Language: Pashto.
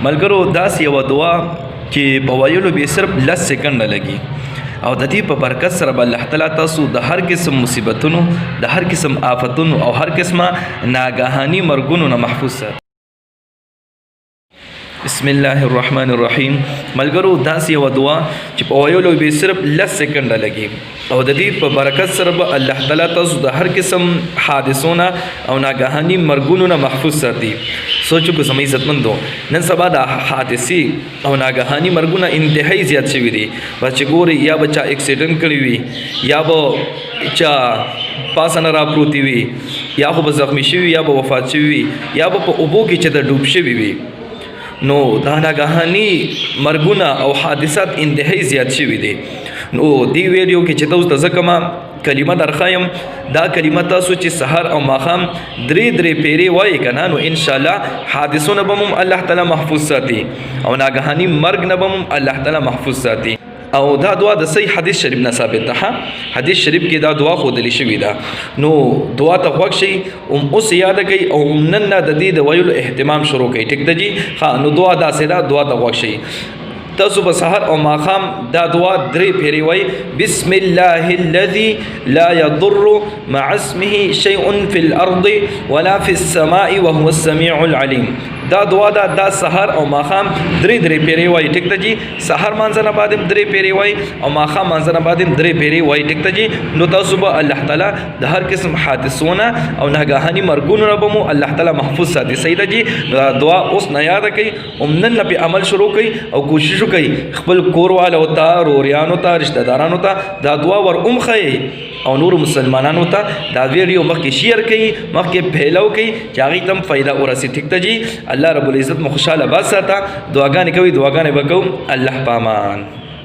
ملګرو داسې یوه دعا چې په ویلو به صرف 10 سکنډه لګي او د دې په برکت سره به الله تعالی تاسو د هر قسم مصیبتونو د هر قسم آفتونو او هر قسمه ناګهاني مرګونو نه محفوظ ساتي. بسم الله الرحمن الرحیم. ملګرو داسې یوه دعا چې په ویلو به صرف 10 سکنډه لګي او د دې په برکت سره به الله تعالی تاسو د هر قسم حادثونه او ناګهاني مرګونو نه محفوظ ساتي. سوچو کو سمې عزتمندو نن سبا د حادثې او ناګهاني مرګونه انتهایی زیات شوي دي. بس چې ګوري یا بچا اکسیډنټ کړی وي یا به چا پاسنه را پروتي وي یا خو به زخمی شوي یا به وفات شوي وي یا به په اوبو کې چې د ډوب شوي وي. نو دا ناګهاني مرګونه او حادثات انتهایی زیات شوي دي. نو دی ویډیو کې چې تاسو ته زکما کلمه درخایم دا کلمه تاسو چې سحر او ماخام درې پیری وایي کنه نو ان شاء الله حادثونه به الله تعالی محفوظ ساتي او ناګهاني مرګ نه به الله تعالی محفوظ ساتي. او دا دعا د صحیح حدیث شریف نه ثابت ده. حدیث شریف کې دا دعا خو دلی شوی ده. نو دعا ته وخت شي اوس یاد کوي او نن د دې د ویلو اهتمام شروع کوي. ټیک ده جی ها. نو دعا دا سیدا دعا ته وخت شي تاسو په سحر او ماخام دا دعا 3 پیری وای بسم الله الذي لا يضر مع اسمه شيء في الارض ولا في السماء وهو السميع العليم. دا دعا دا سحر او ماخام 3 پیری وای. ټیک ده جی. سحر مانځنه بعد 3 پیری وای او ماخام مانځنه بعد 3 پیری وای. ټیک ده جی. نو تاسو به الله تعالی د هر قسم حادثونه او ناګهاني مرګونو نه به الله تعالی محفوظ ساتي. صحیح ده جی. دا دعا اوس نه یاد کړئ او نن په عمل شروع کړئ او کوشش کوي خپل کوروالو ته روریانو ته رشتہ دارانو ته دا دعا ور خی او نور مسلمانانو ته دا ویډیو مخکې شیر کړئ مخکې پھیلاو کړئ چې هغې ته فایده ورسي. ټیک ته جی. الله رب العزت مو خوشحاله باد ساته. دعاګانې کوي دعاګانې به کوو. الله پامان.